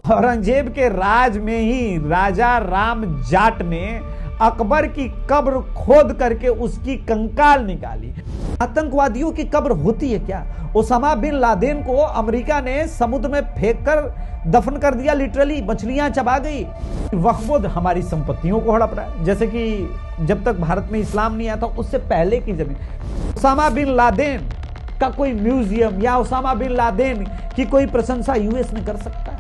औरंगजेब के राज में ही राजा राम जाट ने अकबर की कब्र खोद करके उसकी कंकाल निकाली। आतंकवादियों की कब्र होती है क्या? ओसामा बिन लादेन को अमेरिका ने समुद्र में फेंक कर दफन कर दिया, लिटरली मछलियां चबा गई। वक्फ हमारी संपत्तियों को हड़प रहा है, जैसे कि जब तक भारत में इस्लाम नहीं आया था उससे पहले की जमीन। ओसामा बिन लादेन का कोई म्यूजियम या ओसामा बिन लादेन की कोई प्रशंसा यूएस ने कर सकता है?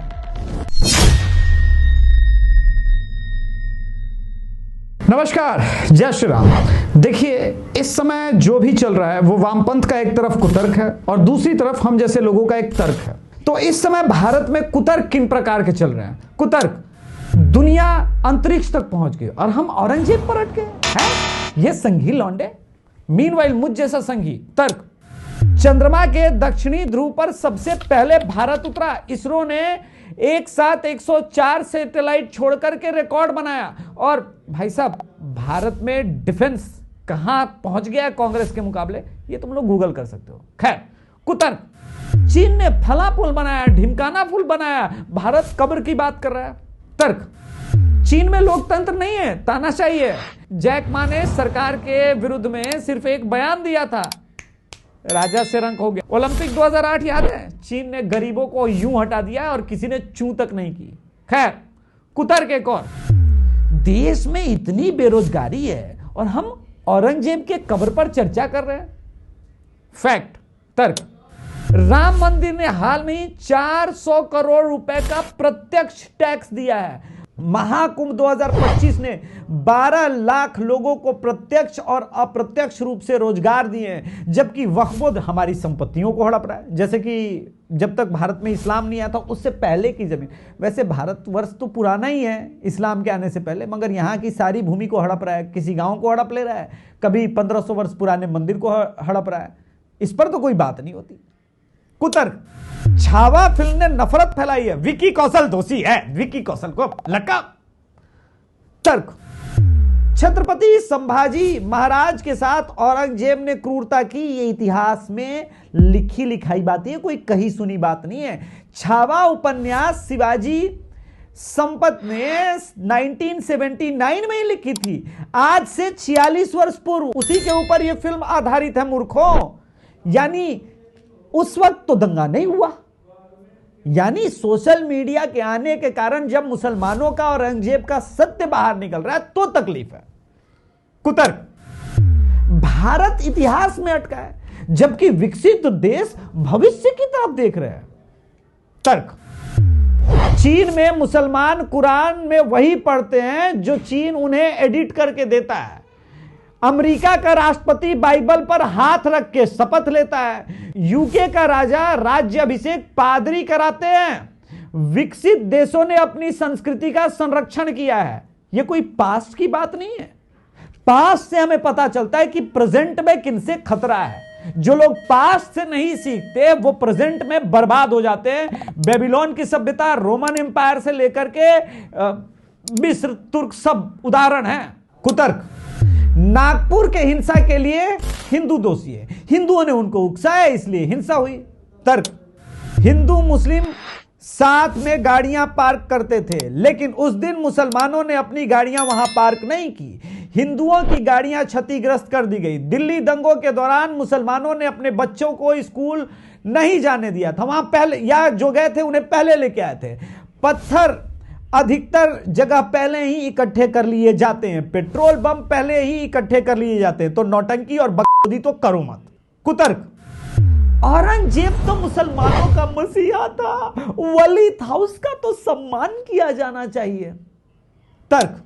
नमस्कार, जय श्री राम। देखिए, इस समय जो भी चल रहा है वो वामपंथ का एक तरफ कुतर्क है और दूसरी तरफ हम जैसे लोगों का एक तर्क है। तो इस समय भारत में कुतर्क किन प्रकार के चल रहे हैं? कुतर्क, दुनिया अंतरिक्ष तक पहुंच गई और हम औरंगजेब पर अटके हैं। ये संघी लौंडे, मीनवाइल मुझ जैसा संघी। तर्क, चंद्रमा के दक्षिणी ध्रुव पर सबसे पहले भारत उतरा। इसरो ने एक साथ 104 सैटेलाइट छोड़कर के रिकॉर्ड बनाया। और भाई साहब, भारत में डिफेंस कहां पहुंच गया कांग्रेस के मुकाबले, ये तुम लोग गूगल कर सकते हो। खैर, कुतर्क, चीन ने फला पुल बनाया, ढिमकाना पुल बनाया, भारत कब्र की बात कर रहा है। तर्क, चीन में लोकतंत्र नहीं है, तानाशाही है। जैक मा ने सरकार के विरुद्ध में सिर्फ एक बयान दिया था, राजा से रंक हो गया। ओलंपिक 2008 याद है? चीन ने गरीबों को यूं हटा दिया और किसी ने चू तक नहीं की। खैर, कुतर्क एक और, देश में इतनी बेरोजगारी है और हम औरंगजेब के कब्र पर चर्चा कर रहे हैं। फैक्ट। तर्क, राम मंदिर ने हाल में ही 400 करोड़ रुपए का प्रत्यक्ष टैक्स दिया है। महाकुंभ 2025 ने 12 लाख लोगों को प्रत्यक्ष और अप्रत्यक्ष रूप से रोजगार दिए हैं, जबकि वक्फ हमारी संपत्तियों को हड़प रहा है, जैसे कि जब तक भारत में इस्लाम नहीं आया था उससे पहले की जमीन। वैसे भारतवर्ष तो पुराना ही है इस्लाम के आने से पहले, मगर यहाँ की सारी भूमि को हड़प रहा है। किसी गांव को हड़प ले रहा है, कभी 1500 वर्ष पुराने मंदिर को हड़प रहा है। इस पर तो कोई बात नहीं होती। कुतर्क, छावा फिल्म ने नफरत फैलाई है, विकी कौशल दोषी है, विकी कौशल को लटका। तर्क, छत्रपति संभाजी महाराज के साथ औरंगजेब ने क्रूरता की, ये इतिहास में लिखी लिखाई बात है, कोई कही सुनी बात नहीं है। छावा उपन्यास शिवाजी संपत ने 1979 में ही लिखी थी, आज से 46 वर्ष पूर्व। उसी के ऊपर यह फिल्म आधारित है मूर्खों। यानी उस वक्त तो दंगा नहीं हुआ, यानी सोशल मीडिया के आने के कारण जब मुसलमानों का और औरंगजेब का सत्य बाहर निकल रहा है तो तकलीफ है। कुतर्क, भारत इतिहास में अटका है जबकि विकसित देश भविष्य की तरफ देख रहे हैं। तर्क, चीन में मुसलमान कुरान में वही पढ़ते हैं जो चीन उन्हें एडिट करके देता है। अमेरिका का राष्ट्रपति बाइबल पर हाथ रख के शपथ लेता है। यूके का राजा राज्य अभिषेक पादरी कराते हैं। विकसित देशों ने अपनी संस्कृति का संरक्षण किया है। यह कोई पास्ट की बात नहीं है। पास्ट से हमें पता चलता है कि प्रेजेंट में किनसे खतरा है। जो लोग पास्ट से नहीं सीखते वो प्रेजेंट में बर्बाद हो जाते हैं। बेबीलोन की सभ्यता, रोमन एम्पायर से लेकर के मिस्र, तुर्क सब उदाहरण हैं। कुतर्क, नागपुर के हिंसा के लिए हिंदू दोषी है, हिंदुओं ने उनको उकसाया इसलिए हिंसा हुई। तर्क, हिंदू मुस्लिम साथ में गाड़ियां पार्क करते थे, लेकिन उस दिन मुसलमानों ने अपनी गाड़ियां वहां पार्क नहीं की, हिंदुओं की गाड़ियां क्षतिग्रस्त कर दी गई। दिल्ली दंगों के दौरान मुसलमानों ने अपने बच्चों को स्कूल नहीं जाने दिया था, वहां पहले या जो गए थे उन्हें पहले लेके आए थे। पत्थर अधिकतर जगह पहले ही इकट्ठे कर लिए जाते हैं, पेट्रोल बम पहले ही इकट्ठे कर लिए जाते हैं, तो नौटंकी और बकचोदी तो करो मत। कुतर्क, औरंगजेब तो मुसलमानों का मसीहा था, वली था, उसका तो सम्मान किया जाना चाहिए। तर्क,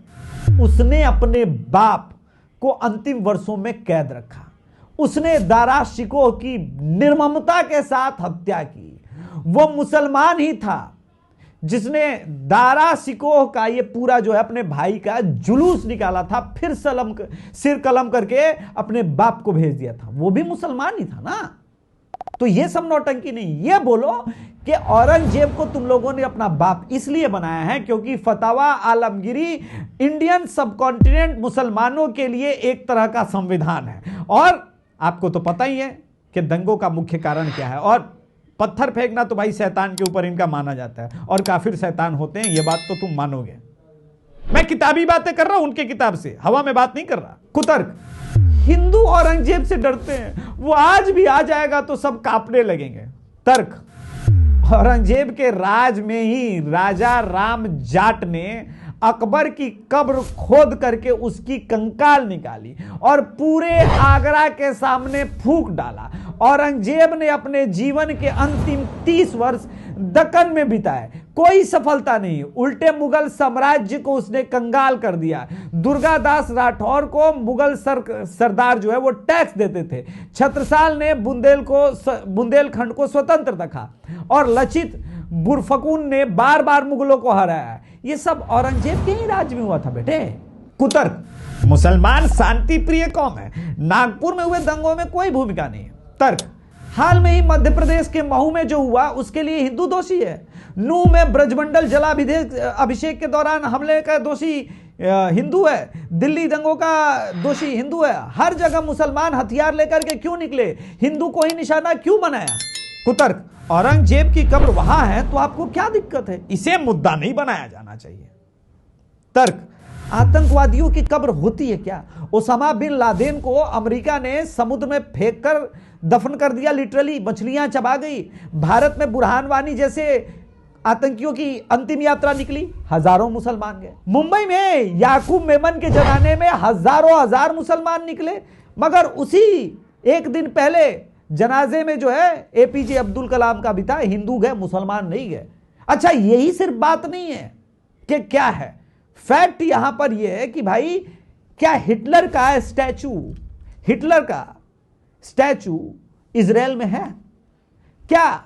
उसने अपने बाप को अंतिम वर्षों में कैद रखा, उसने दारा शिकोह की निर्ममता के साथ हत्या की। वो मुसलमान ही था जिसने दारा शिकोह का ये पूरा जो है अपने भाई का जुलूस निकाला था, फिर सिर कलम करके अपने बाप को भेज दिया था, वो भी मुसलमान ही था ना। तो ये सब नौटंकी नहीं। ये बोलो कि औरंगजेब को तुम लोगों ने अपना बाप इसलिए बनाया है क्योंकि फतवा आलमगीरी इंडियन सबकॉन्टिनेंट मुसलमानों के लिए एक तरह का संविधान है। और आपको तो पता ही है कि दंगों का मुख्य कारण क्या है। और पत्थर फेंकना तो भाई शैतान के ऊपर इनका माना जाता है, और काफिर शैतान होते हैं, ये बात तो तुम मानोगे। मैं किताबी बातें कर रहा हूं उनके किताब से, हवा में बात नहीं कर रहा। कुतर्क, हिंदू औरंगजेब से डरते हैं, वो आज भी आ जाएगा तो सब कांपने लगेंगे। तर्क, औरंगजेब के राज में ही राजा राम जाट ने अकबर की कब्र खोद करके उसकी कंकाल निकाली और पूरे आगरा के सामने फूंक डाला। औरंगजेब ने अपने जीवन के अंतिम 30 वर्ष दक्कन में बिताए, कोई सफलता नहीं, उल्टे मुगल साम्राज्य को उसने कंगाल कर दिया। दुर्गादास राठौर को मुगल सरदार जो है वो टैक्स देते थे। छत्रसाल ने बुंदेलखंड को स्वतंत्र रखा और लचित बुरफकून ने बार बार मुगलों को हराया। ये सब औरंगजेब के ही राज में हुआ था बेटे। कुतर्क, मुसलमान शांति प्रिय कौम है, नागपुर में हुए दंगों में कोई भूमिका नहीं है। तर्क, हाल में ही मध्य प्रदेश के महू में जो हुआ उसके लिए हिंदू दोषी है। नूह में ब्रजमंडल अभिषेक के दौरान हमले का दोषी हिंदू है। दिल्ली दंगों का दोषी हिंदू है। हर जगह मुसलमान हथियार लेकर के क्यों निकले, हिंदू को ही निशाना क्यों बनाया। कुतर्क, औरंगजेब की कब्र वहां है तो आपको क्या दिक्कत है, इसे मुद्दा नहीं बनाया जाना चाहिए। तर्क, आतंकवादियों की कब्र होती है क्या। ओसामा बिन लादेन को अमेरिका ने समुद्र में फेंक कर दफन कर दिया, लिटरली मछलियां चबा गई। भारत में बुरहान वानी जैसे आतंकियों की अंतिम यात्रा निकली, हजारों मुसलमान गए। मुंबई में याकूब मेमन के जमाने में हजारों हजार मुसलमान निकले, मगर उसी एक दिन पहले जनाजे में जो है एपीजे अब्दुल कलाम का भी था, हिंदू गए मुसलमान नहीं गए। अच्छा, यही सिर्फ बात नहीं है कि क्या है, फैक्ट यहां पर यह है कि भाई क्या हिटलर का स्टैचू इजराइल में है क्या?